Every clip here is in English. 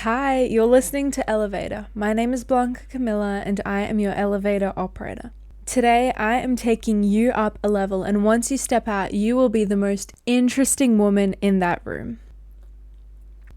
Hi, you're listening to Elevator. My name is Blanka Kamila and I am your elevator operator. Today, I am taking you up a level, and once you step out, you will be the most interesting woman in that room.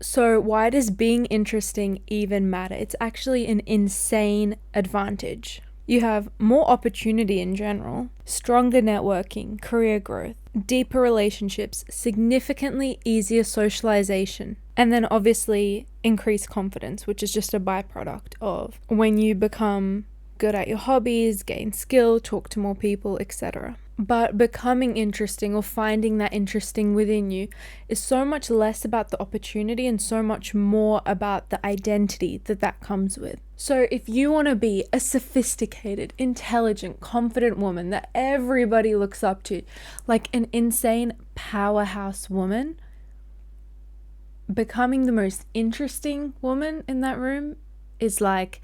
So why does being interesting even matter? It's actually an insane advantage. You have more opportunity in general, stronger networking, career growth, deeper relationships, significantly easier socialization, and then obviously increased confidence, which is just a byproduct of when you become good at your hobbies, gain skill, talk to more people, etc. But becoming interesting or finding that interesting within you is so much less about the opportunity and so much more about the identity that comes with. So if you want to be a sophisticated, intelligent, confident woman that everybody looks up to, like an insane powerhouse woman, becoming the most interesting woman in that room is like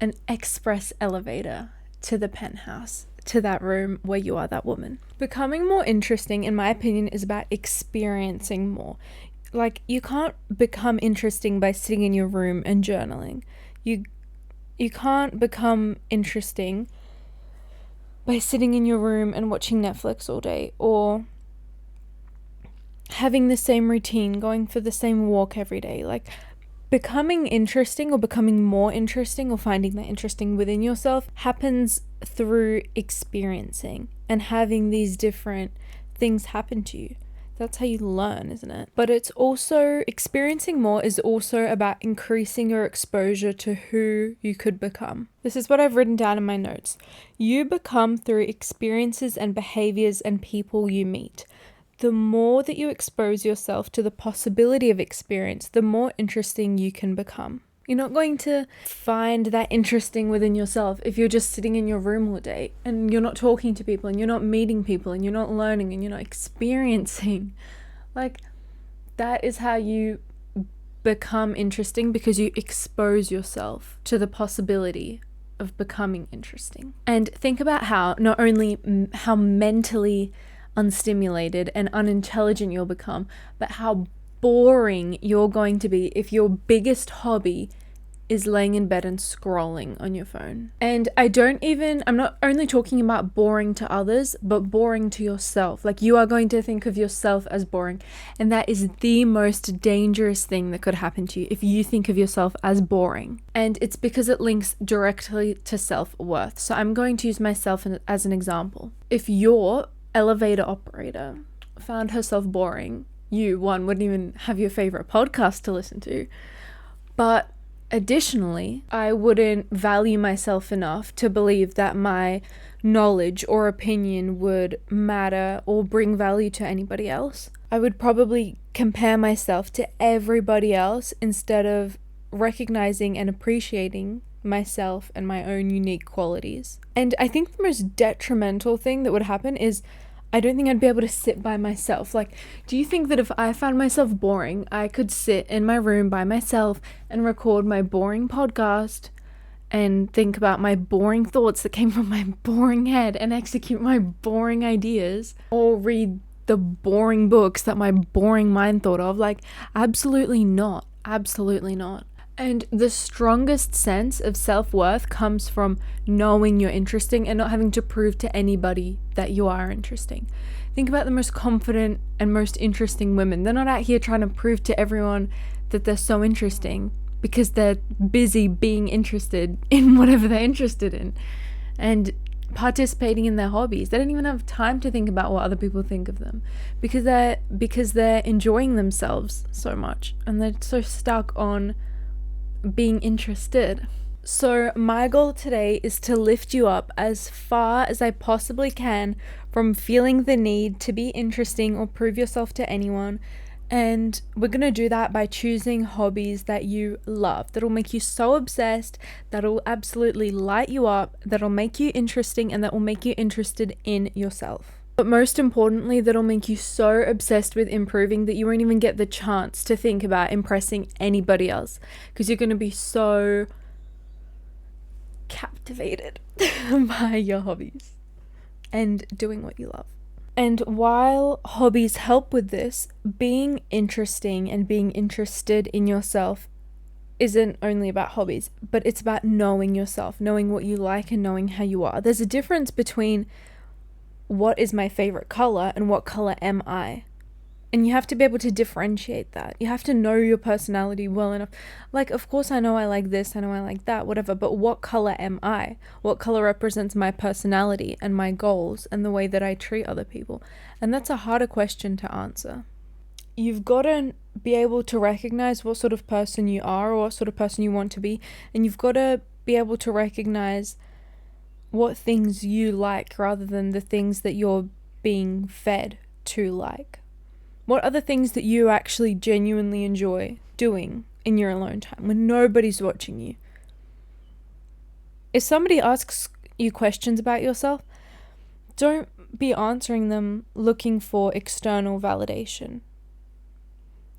an express elevator to the penthouse, to that room where you are that woman. Becoming more interesting, in my opinion, is about experiencing more. Like, you can't become interesting by sitting in your room and journaling. You can't become interesting by sitting in your room and watching Netflix all day, or having the same routine, going for the same walk every day. Like, becoming interesting or becoming more interesting or finding that interesting within yourself happens through experiencing and having these different things happen to you. That's how you learn, isn't it? But it's also, experiencing more is also about increasing your exposure to who you could become. This is what I've written down in my notes. You become through experiences and behaviors and people you meet. The more that you expose yourself to the possibility of experience, the more interesting you can become. You're not going to find that interesting within yourself if you're just sitting in your room all day and you're not talking to people and you're not meeting people and you're not learning and you're not experiencing. Like, that is how you become interesting, because you expose yourself to the possibility of becoming interesting. And think about how not only how mentally unstimulated and unintelligent you'll become, but how boring you're going to be if your biggest hobby is laying in bed and scrolling on your phone. And I'm not only talking about boring to others, but boring to yourself. Like, you are going to think of yourself as boring, and that is the most dangerous thing that could happen to you if you think of yourself as boring. And it's because it links directly to self-worth. So I'm going to use myself as an example. If your elevator operator found herself boring, you wouldn't even have your favorite podcast to listen to. But additionally, I wouldn't value myself enough to believe that my knowledge or opinion would matter or bring value to anybody else. I would probably compare myself to everybody else instead of recognizing and appreciating myself and my own unique qualities. And I think the most detrimental thing that would happen is I don't think I'd be able to sit by myself. Like, do you think that if I found myself boring, I could sit in my room by myself and record my boring podcast and think about my boring thoughts that came from my boring head and execute my boring ideas, or read the boring books that my boring mind thought of? Like, absolutely not. Absolutely not. And the strongest sense of self-worth comes from knowing you're interesting and not having to prove to anybody that you are interesting. Think about the most confident and most interesting women. They're not out here trying to prove to everyone that they're so interesting, because they're busy being interested in whatever they're interested in and participating in their hobbies. They don't even have time to think about what other people think of them, because they're enjoying themselves so much and they're so stuck on being interested. So my goal today is to lift you up as far as I possibly can from feeling the need to be interesting or prove yourself to anyone. And we're going to do that by choosing hobbies that you love, that'll make you so obsessed, that'll absolutely light you up, that'll make you interesting, and that will make you interested in yourself. But most importantly, that'll make you so obsessed with improving that you won't even get the chance to think about impressing anybody else, because you're going to be so captivated by your hobbies and doing what you love. And while hobbies help with this, being interesting and being interested in yourself isn't only about hobbies, but it's about knowing yourself, knowing what you like and knowing how you are. There's a difference between what is my favorite color and what color am I. And you have to be able to differentiate that. You have to know your personality well enough. Like, of course, I know I like this, I know I like that, whatever, but what color am I? What color represents my personality and my goals and the way that I treat other people? And that's a harder question to answer. You've got to be able to recognize what sort of person you are or what sort of person you want to be. And you've got to be able to recognize what things you like rather than the things that you're being fed to like. What are the things that you actually genuinely enjoy doing in your alone time when nobody's watching you? If somebody asks you questions about yourself, don't be answering them looking for external validation.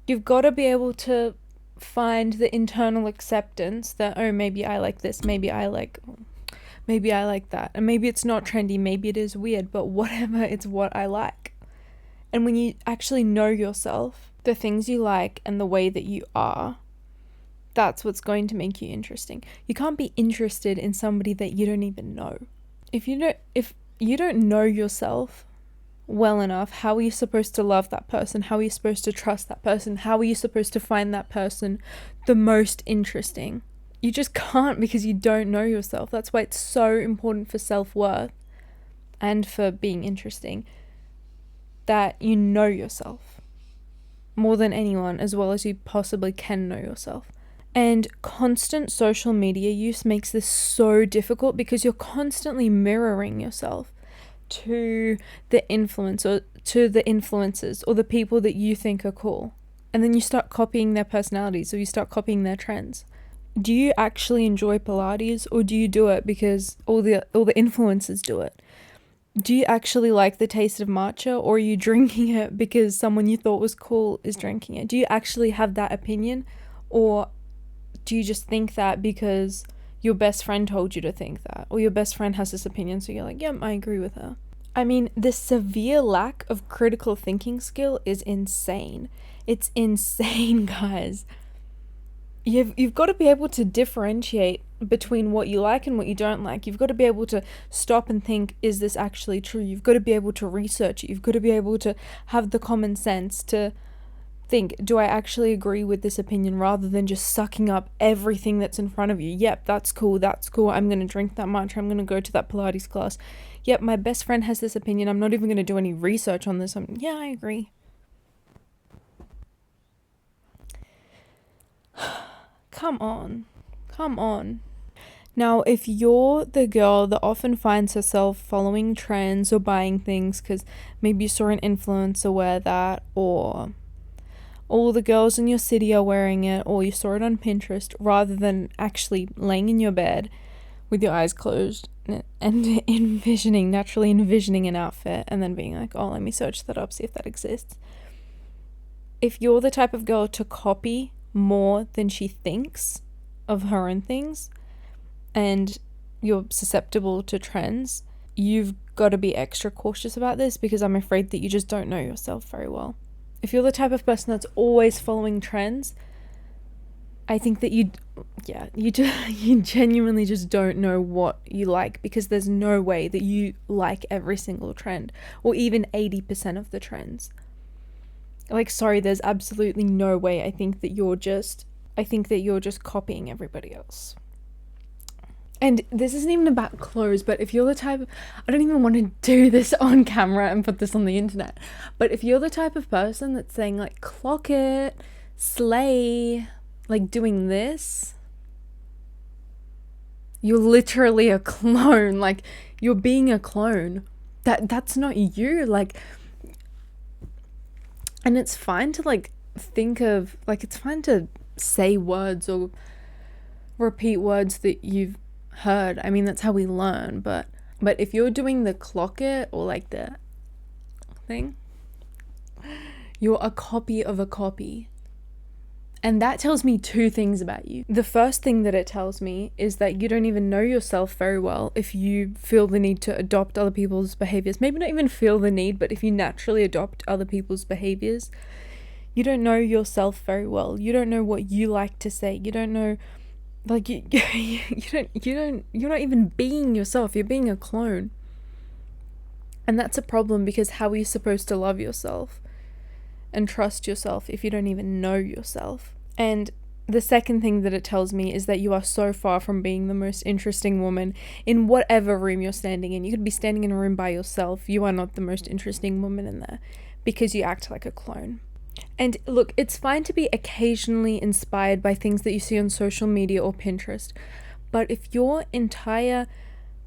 You've got to be able to find the internal acceptance that, oh, maybe I like this, maybe I like that. And maybe it's not trendy, maybe it is weird, but whatever, it's what I like. And when you actually know yourself, the things you like and the way that you are, that's what's going to make you interesting. You can't be interested in somebody that you don't even know. If you don't know yourself well enough, how are you supposed to love that person? How are you supposed to trust that person? How are you supposed to find that person the most interesting? You just can't, because you don't know yourself. That's why it's so important for self-worth and for being interesting that you know yourself more than anyone, as well as you possibly can know yourself. And constant social media use makes this so difficult because you're constantly mirroring yourself to the influencers or the people that you think are cool. And then you start copying their personalities, or you start copying their trends. Do you actually enjoy Pilates, or do you do it because all the influencers do it? Do you actually like the taste of matcha, or are you drinking it because someone you thought was cool is drinking it? Do you actually have that opinion, or do you just think that because your best friend told you to think that, or your best friend has this opinion, so you're like, yep, I agree with her? I mean, the severe lack of critical thinking skill is insane. It's insane, guys. You've got to be able to differentiate between what you like and what you don't like. You've got to be able to stop and think, is this actually true? You've got to be able to research it. You've got to be able to have the common sense to think, do I actually agree with this opinion, rather than just sucking up everything that's in front of you. Yep, that's cool. I'm going to drink that much. I'm going to go to that Pilates class. Yep, my best friend has this opinion. I'm not even going to do any research on this. Yeah, I agree. Come on. Now, if you're the girl that often finds herself following trends or buying things because maybe you saw an influencer wear that, or all the girls in your city are wearing it, or you saw it on Pinterest, rather than actually laying in your bed with your eyes closed and naturally envisioning an outfit and then being like, oh, let me search that up, see if that exists. If you're the type of girl to copy more than she thinks of her own things, and you're susceptible to trends, you've got to be extra cautious about this, because I'm afraid that you just don't know yourself very well. If you're the type of person that's always following trends, I think that you genuinely just don't know what you like, because there's no way that you like every single trend, or even 80% of the trends. Like, sorry, there's absolutely no way. I think that you're just copying everybody else. And this isn't even about clothes, but if you're the type, I don't even want to do this on camera and put this on the internet, but if you're the type of person that's saying like, clock it, slay, like doing this, you're literally a clone. Like, you're being a clone. That's not you. Like, and it's fine to it's fine to say words or repeat words that you've heard. I mean, that's how we learn. But if you're doing the clock it or like the thing, you're a copy of a copy. And that tells me two things about you. The first thing that it tells me is that you don't even know yourself very well if you feel the need to adopt other people's behaviors. Maybe not even feel the need, but if you naturally adopt other people's behaviors, You don't know yourself very well. You don't know what you like to say. You don't know, like, you're not even being yourself. You're being a clone. And that's a problem, because how are you supposed to love yourself and trust yourself if you don't even know yourself? And the second thing that it tells me is that you are so far from being the most interesting woman in whatever room you're standing in. You could be standing in a room by yourself. You are not the most interesting woman in there because you act like a clone. And look, it's fine to be occasionally inspired by things that you see on social media or Pinterest. But if your entire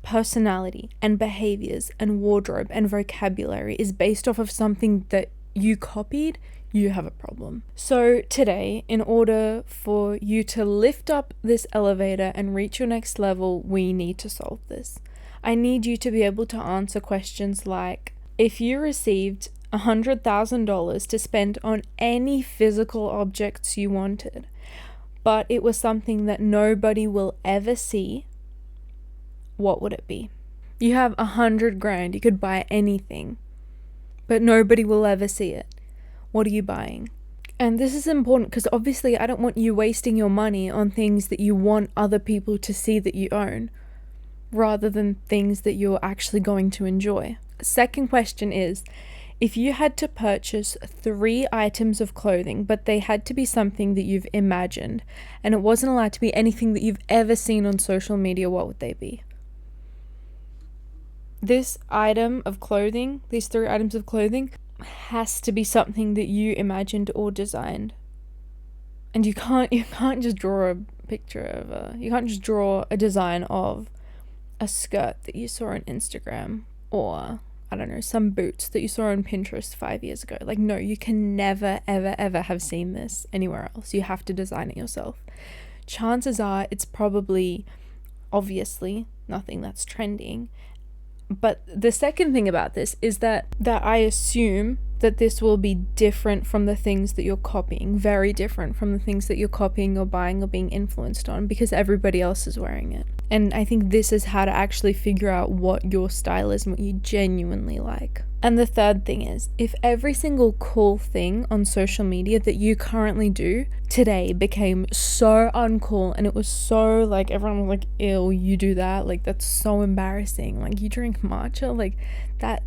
personality and behaviors and wardrobe and vocabulary is based off of something that you copied, you have a problem. So today, in order for you to lift up this elevator and reach your next level, we need to solve this. I need you to be able to answer questions like, if you received $100,000 to spend on any physical objects you wanted, but it was something that nobody will ever see, what would it be? You have $100,000, you could buy anything, but nobody will ever see it. What are you buying? And this is important because obviously I don't want you wasting your money on things that you want other people to see that you own, rather than things that you're actually going to enjoy. Second question is, if you had to purchase 3 items of clothing, but they had to be something that you've imagined, and it wasn't allowed to be anything that you've ever seen on social media, what would they be? This item of clothing, these 3 items of clothing, has to be something that you imagined or designed. And you can't just draw a picture of you can't just draw a design of a skirt that you saw on Instagram, or I don't know, some boots that you saw on Pinterest 5 years ago. Like, no, you can never, ever, ever have seen this anywhere else. You have to design it yourself. Chances are it's probably, obviously, nothing that's trending. But the second thing about this is that I assume that this will be different from the things that you're copying, very different from the things that you're copying or buying or being influenced on, because everybody else is wearing it. And I think this is how to actually figure out what your style is and what you genuinely like. And the third thing is, if every single cool thing on social media that you currently do today became so uncool, and it was so like, everyone was like, ew, you do that, like that's so embarrassing, like you drink matcha, like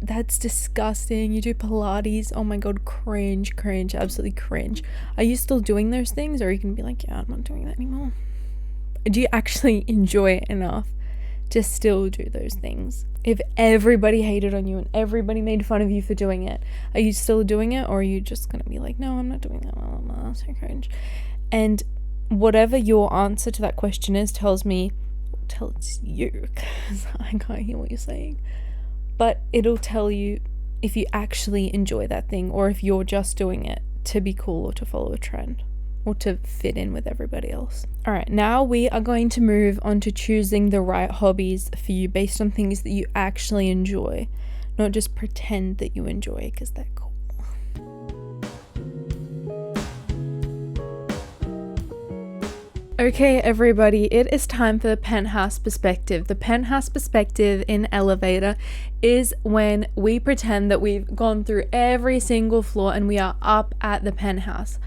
that's disgusting, you do Pilates, oh my god, cringe, absolutely cringe. Are you still doing those things, or you can be like, yeah, I'm not doing that anymore? Do you actually enjoy it enough to still do those things? If everybody hated on you and everybody made fun of you for doing it, are you still doing it, or are you just gonna be like, no, I'm not doing that, so cringe? And whatever your answer to that question is tells you, because I can't hear what you're saying, but it'll tell you if you actually enjoy that thing, or if you're just doing it to be cool or to follow a trend or to fit in with everybody else. All right, now we are going to move on to choosing the right hobbies for you based on things that you actually enjoy, not just pretend that you enjoy because they're cool. Okay, everybody, it is time for the penthouse perspective. The penthouse perspective in Elevator is when we pretend that we've gone through every single floor and we are up at the penthouse.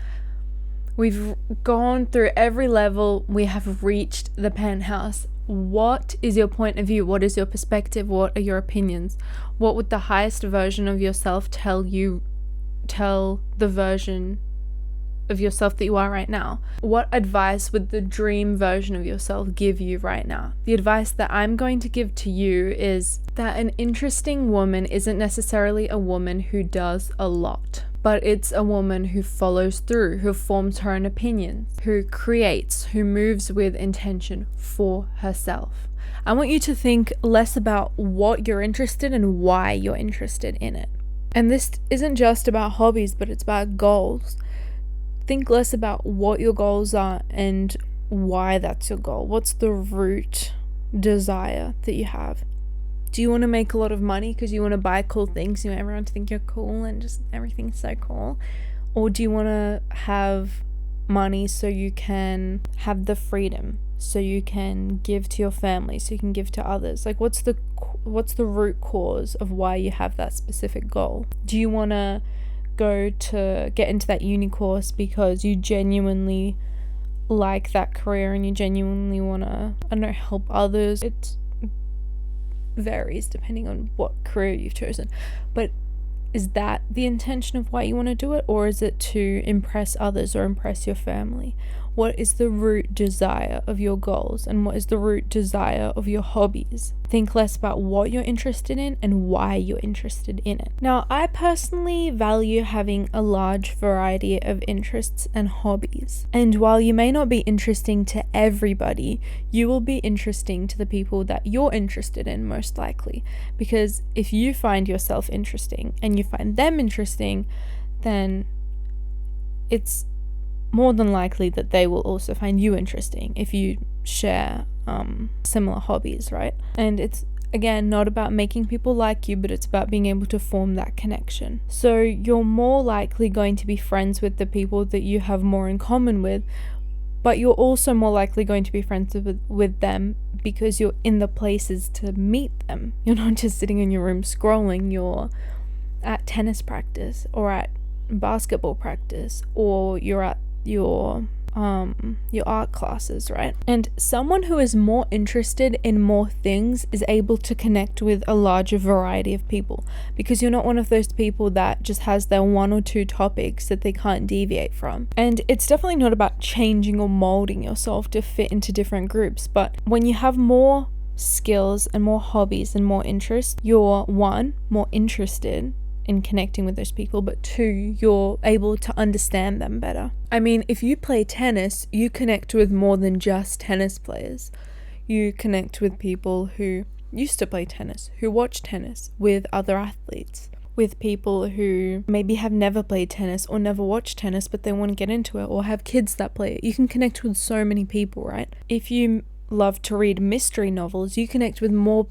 We've gone through every level. We have reached the penthouse. What is your point of view? What is your perspective? What are your opinions? What would the highest version of yourself tell the version of yourself that you are right now? What advice would the dream version of yourself give you right now? The advice that I'm going to give to you is that an interesting woman isn't necessarily a woman who does a lot, but it's a woman who follows through, who forms her own opinions, who creates, who moves with intention for herself. I want you to think less about what you're interested in and why you're interested in it. And this isn't just about hobbies, but it's about goals. Think less about what your goals are and why that's your goal. What's the root desire that you have? Do you want to make a lot of money because you want to buy cool things? You want everyone to think you're cool and just everything's so cool? Or do you want to have money so you can have the freedom, so you can give to your family, so you can give to others? Like, what's the root cause of why you have that specific goal? Do you want to go to get into that uni course because you genuinely like that career and you genuinely want to, I don't know, help others. It varies depending on what career you've chosen, but is that the intention of why you want to do it, or is it to impress others or impress your family? What is the root desire of your goals, and what is the root desire of your hobbies? Think less about what you're interested in and why you're interested in it. Now, I personally value having a large variety of interests and hobbies. And while you may not be interesting to everybody, you will be interesting to the people that you're interested in, most likely. Because if you find yourself interesting and you find them interesting, then it's more than likely that they will also find you interesting if you share similar hobbies, right? And it's, again, not about making people like you, but it's about being able to form that connection. So you're more likely going to be friends with the people that you have more in common with, but you're also more likely going to be friends with them because you're in the places to meet them. You're not just sitting in your room scrolling, you're at tennis practice or at basketball practice, or you're at your art classes, right? And someone who is more interested in more things is able to connect with a larger variety of people, because you're not one of those people that just has their one or two topics that they can't deviate from. And it's definitely not about changing or molding yourself to fit into different groups, but when you have more skills and more hobbies and more interests, you're, one, more interested in connecting with those people, but two, you're able to understand them better. I mean, if you play tennis, you connect with more than just tennis players. You connect with people who used to play tennis, who watch tennis, with other athletes, with people who maybe have never played tennis or never watched tennis, but they want to get into it, or have kids that play it. You can connect with so many people, right? If you love to read mystery novels, you connect with more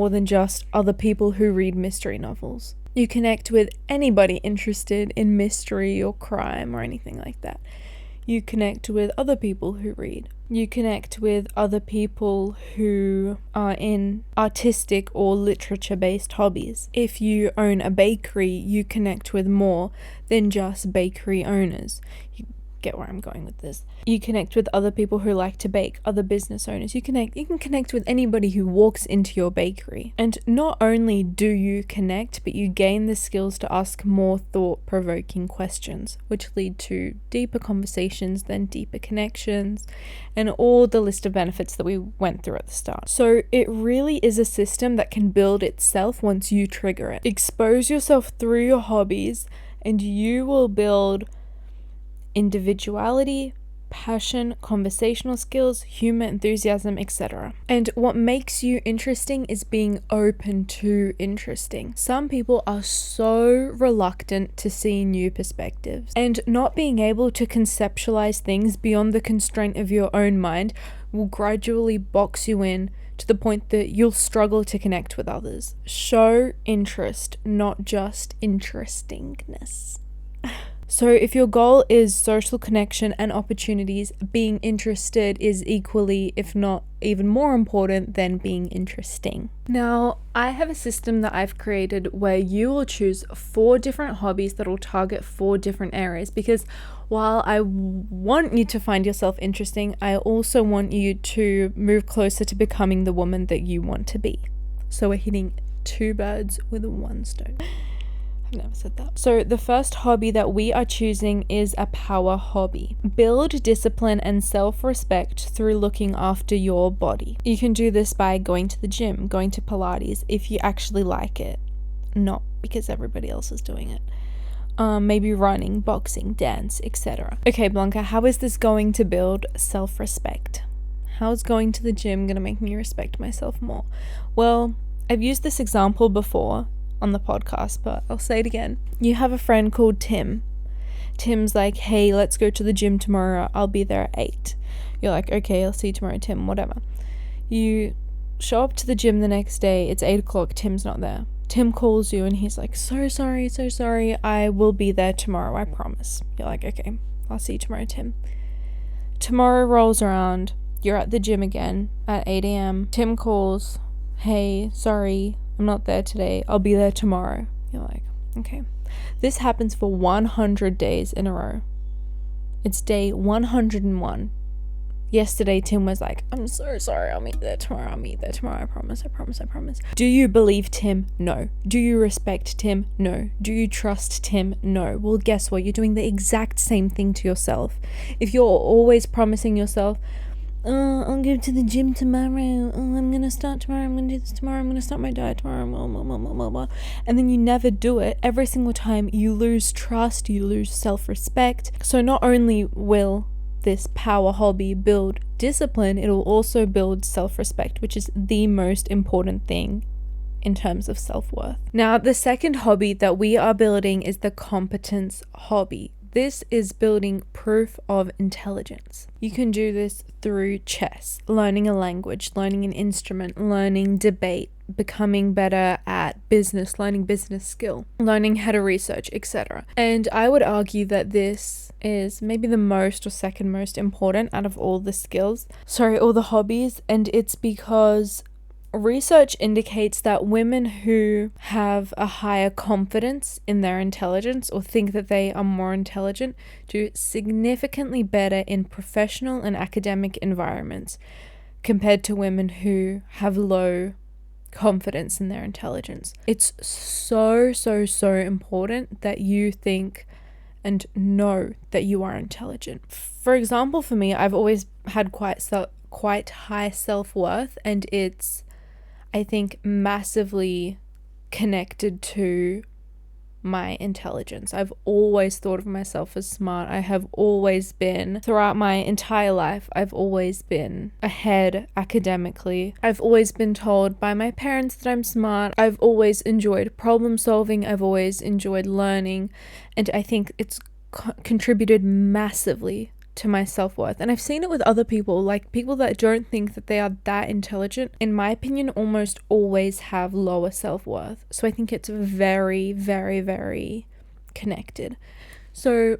than just other people who read mystery novels. You connect with anybody interested in mystery or crime or anything like that. You connect with other people who read. You connect with other people who are in artistic or literature-based hobbies. If you own a bakery, you connect with more than just bakery owners. You get where I'm going with this. You connect with other people who like to bake, other business owners. You can connect with anybody who walks into your bakery. And not only do you connect, but you gain the skills to ask more thought-provoking questions, which lead to deeper conversations, then deeper connections, and all the list of benefits that we went through at the start. So it really is a system that can build itself once you trigger it. Expose yourself through your hobbies, and you will build individuality, passion, conversational skills, humor, enthusiasm, etc. And what makes you interesting is being open to interesting. Some people are so reluctant to see new perspectives, and not being able to conceptualize things beyond the constraint of your own mind will gradually box you in to the point that you'll struggle to connect with others. Show interest, not just interestingness. So if your goal is social connection and opportunities, being interested is equally, if not even more important than being interesting. Now, I have a system that I've created where you will choose 4 different hobbies that will target 4 different areas, because while I want you to find yourself interesting, I also want you to move closer to becoming the woman that you want to be. So we're hitting 2 birds with 1 stone. Never said that. So the first hobby that we are choosing is a power hobby. Build discipline and self-respect through looking after your body. You can do this by going to the gym, going to Pilates if you actually like it, not because everybody else is doing it. Maybe running, boxing, dance, etc. Okay, Blanka, how is this going to build self-respect? How is going to the gym going to make me respect myself more? Well, I've used this example before on the podcast, but I'll say it again. You have a friend called Tim. Tim's like, hey, let's go to the gym tomorrow. I'll be there at 8. You're like, okay, I'll see you tomorrow, Tim, whatever. You show up to the gym the next day. It's 8 o'clock. Tim's not there. Tim calls you and he's like, so sorry. I will be there tomorrow, I promise. You're like, okay, I'll see you tomorrow, Tim. Tomorrow rolls around. You're at the gym again at 8 a.m. Tim calls, hey, sorry, I'm not there today. I'll be there tomorrow. You're like, okay. This happens for 100 days in a row. It's day 101. Yesterday, Tim was like, I'm so sorry, I'll meet there tomorrow, I promise. Do you believe Tim? No. Do you respect Tim? No. Do you trust Tim? No. Well, guess what? You're doing the exact same thing to yourself. If you're always promising yourself, oh, I'll go to the gym tomorrow, oh, I'm gonna start tomorrow, I'm gonna do this tomorrow, I'm gonna start my diet tomorrow, blah, blah, blah, blah, blah. And then you never do it. Every single time you lose trust, you lose self-respect. So not only will this power hobby build discipline, it will also build self-respect, which is the most important thing in terms of self-worth. Now, the second hobby that we are building is the competence hobby. This is building proof of intelligence. You can do this through chess, learning a language, learning an instrument, learning debate, becoming better at business, learning business skill, learning how to research, etc. And I would argue that this is maybe the most or second most important out of all the hobbies. And it's because research indicates that women who have a higher confidence in their intelligence or think that they are more intelligent do significantly better in professional and academic environments compared to women who have low confidence in their intelligence. It's so important that you think and know that you are intelligent. For example, for me, I've always had quite high self-worth, and it's, I think, massively connected to my intelligence. I've always thought of myself as smart. I have always been, throughout my entire life, I've always been ahead academically. I've always been told by my parents that I'm smart. I've always enjoyed problem solving. I've always enjoyed learning. And I think it's contributed massively to my self-worth. And I've seen it with other people, like people that don't think that they are that intelligent, in my opinion, almost always have lower self-worth. So I think it's very connected. So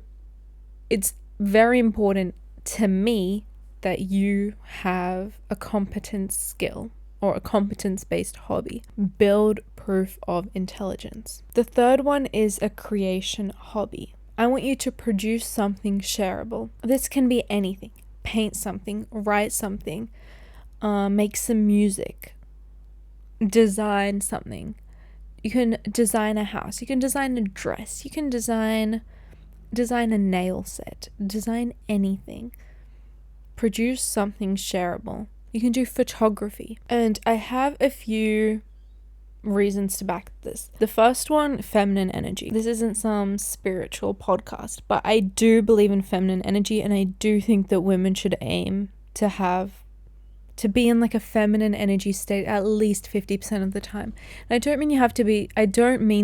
it's very important to me that you have a competence skill or a competence-based hobby. Build proof of intelligence. The third one is a creation hobby. I want you to produce something shareable. This can be anything. Paint something, write something, make some music, design something. You can design a house. You can design a dress. You can design a nail set. Design anything. Produce something shareable. You can do photography. And I have a few reasons to back this. The first one, feminine energy. This isn't some spiritual podcast, but I do believe in feminine energy, and I do think that women should aim to be in like a feminine energy state at least 50% of the time. And I don't mean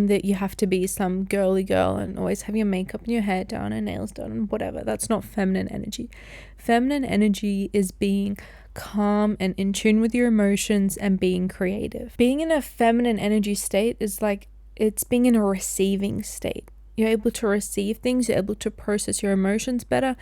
that you have to be some girly girl and always have your makeup and your hair done and nails done and whatever. That's not feminine energy. Feminine energy is being calm and in tune with your emotions and being creative. Being in a feminine energy state is like, it's being in a receiving state. You're able to receive things, you're able to process your emotions better.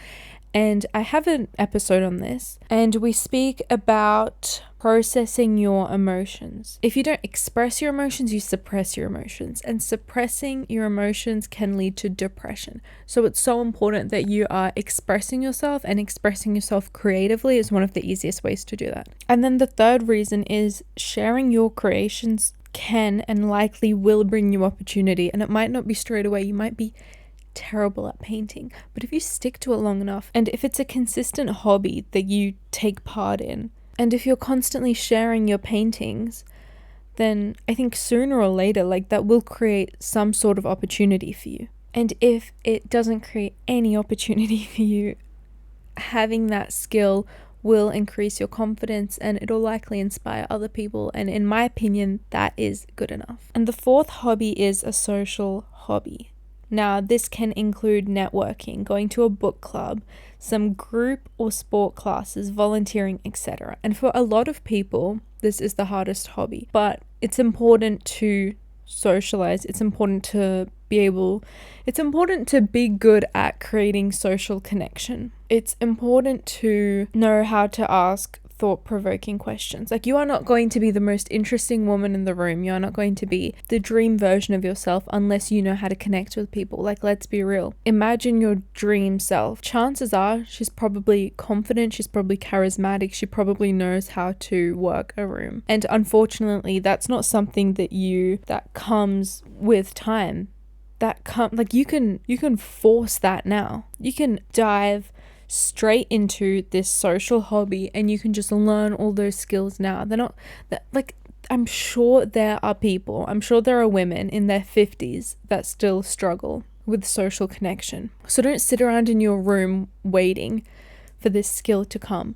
And I have an episode on this, and we speak about processing your emotions. If you don't express your emotions, you suppress your emotions, and suppressing your emotions can lead to depression. So it's so important that you are expressing yourself, and expressing yourself creatively is one of the easiest ways to do that. And then the third reason is sharing your creations can and likely will bring you opportunity, and it might not be straight away. You might be terrible at painting, but if you stick to it long enough, and if it's a consistent hobby that you take part in, and if you're constantly sharing your paintings, then I think sooner or later, like, that will create some sort of opportunity for you. And if it doesn't create any opportunity for you, having that skill will increase your confidence, and it'll likely inspire other people. And in my opinion, that is good enough. And the fourth hobby is a social hobby. Now, this can include networking, going to a book club, some group or sport classes, volunteering, etc. And for a lot of people, this is the hardest hobby, but it's important to socialize. It's important to be good at creating social connection. It's important to know how to ask thought-provoking questions. Like, you are not going to be the most interesting woman in the room. You are not going to be the dream version of yourself unless you know how to connect with people. Like, let's be real. Imagine your dream self. Chances are she's probably confident, she's probably charismatic, she probably knows how to work a room. And unfortunately, that's not something that comes with time. You can force that now. You can dive straight into this social hobby and you can just learn all those skills now. I'm sure there are women in their 50s that still struggle with social connection. So don't sit around in your room waiting for this skill to come.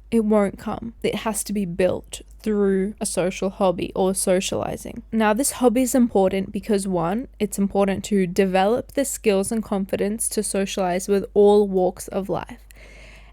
It won't come. It has to be built through a social hobby or socializing. Now, this hobby is important because 1, it's important to develop the skills and confidence to socialize with all walks of life.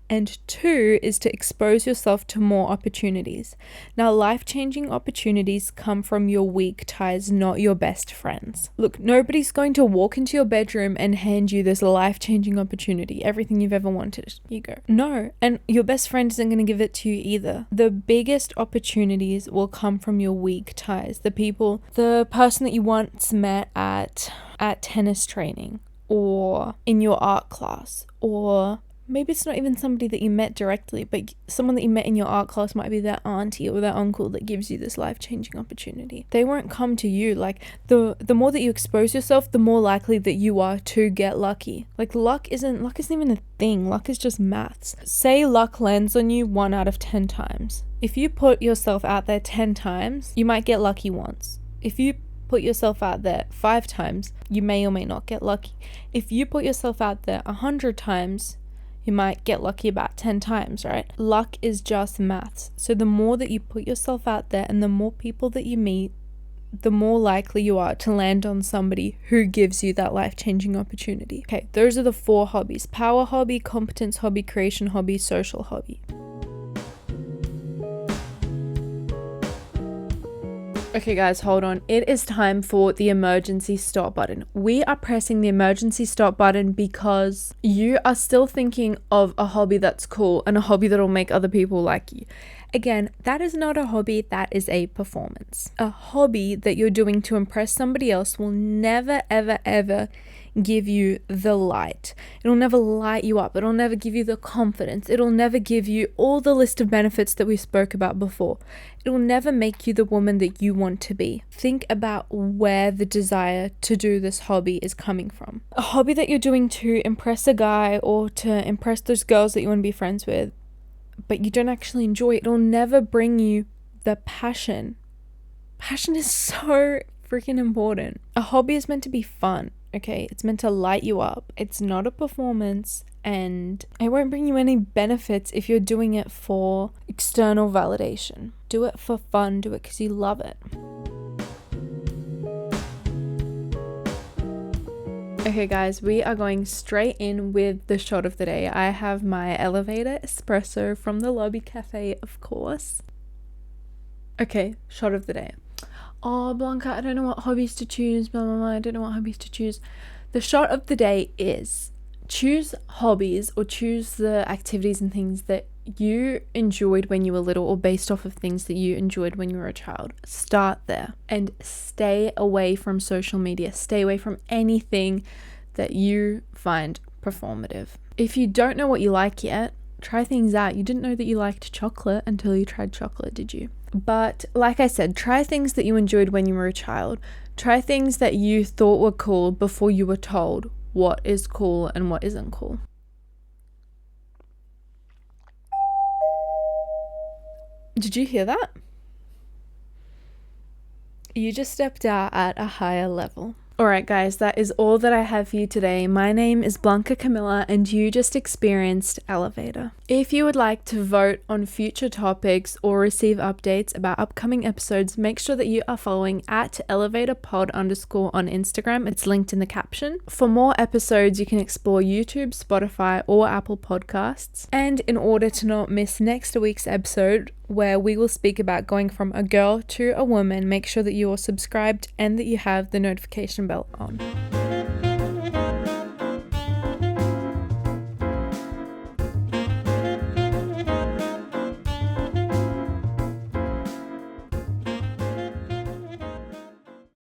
And 2 is to expose yourself to more opportunities. Now, life-changing opportunities come from your weak ties, not your best friends. Look, nobody's going to walk into your bedroom and hand you this life-changing opportunity, everything you've ever wanted. You go. No, and your best friend isn't going to give it to you either. The biggest opportunities will come from your weak ties. The person that you once met at tennis training or in your art class, or maybe it's not even somebody that you met directly, but someone that you met in your art class might be that auntie or that uncle that gives you this life-changing opportunity. They won't come to you. Like, the more that you expose yourself, the more likely that you are to get lucky. Like, luck isn't even a thing. Luck is just maths. Say luck lands on you 1 out of 10 times. If you put yourself out there 10 times, you might get lucky once. If you put yourself out there 5 times, you may or may not get lucky. If you put yourself out there 100 times, you might get lucky about 10 times, right? Luck is just maths. So the more that you put yourself out there and the more people that you meet, the more likely you are to land on somebody who gives you that life-changing opportunity. Okay, those are the 4 hobbies: power hobby, competence hobby, creation hobby, social hobby. Okay guys, hold on. It is time for the emergency stop button. We are pressing the emergency stop button because you are still thinking of a hobby that's cool and a hobby that'll make other people like you. Again, that is not a hobby, that is a performance. A hobby that you're doing to impress somebody else will never, ever, ever give you the light. It'll never light you up. It'll never give you the confidence. It'll never give you all the list of benefits that we spoke about before. It will never make you the woman that you want to be. Think about where the desire to do this hobby is coming from. A hobby that you're doing to impress a guy or to impress those girls that you want to be friends with, but you don't actually enjoy it. It'll never bring you the passion. Passion is so freaking important. A hobby is meant to be fun, okay? It's meant to light you up. It's not a performance, and it won't bring you any benefits if you're doing it for external validation. Do it for fun. Do it because you love it. Okay guys, we are going straight in with the shot of the day. I have my elevator espresso from the lobby cafe, of course. Okay, shot of the day. Oh, Blanka, I don't know what hobbies to choose, blah, blah, blah. I don't know what hobbies to choose. The shot of the day is choose hobbies or choose the activities and things that you enjoyed when you were little or based off of things that you enjoyed when you were a child. Start there and stay away from social media. Stay away from anything that you find performative. If you don't know what you like yet, try things out. You didn't know that you liked chocolate until you tried chocolate, did you? But like I said, try things that you enjoyed when you were a child. Try things that you thought were cool before you were told what is cool and what isn't cool. Did you hear that? You just stepped out at a higher level. Alright guys, that is all that I have for you today. My name is Blanka Kamila and you just experienced Elevator. If you would like to vote on future topics or receive updates about upcoming episodes, make sure that you are following at elevatorpod_ on Instagram. It's linked in the caption. For more episodes, you can explore YouTube, Spotify, or Apple Podcasts. And in order to not miss next week's episode, where we will speak about going from a girl to a woman, make sure that you are subscribed and that you have the notification bell on.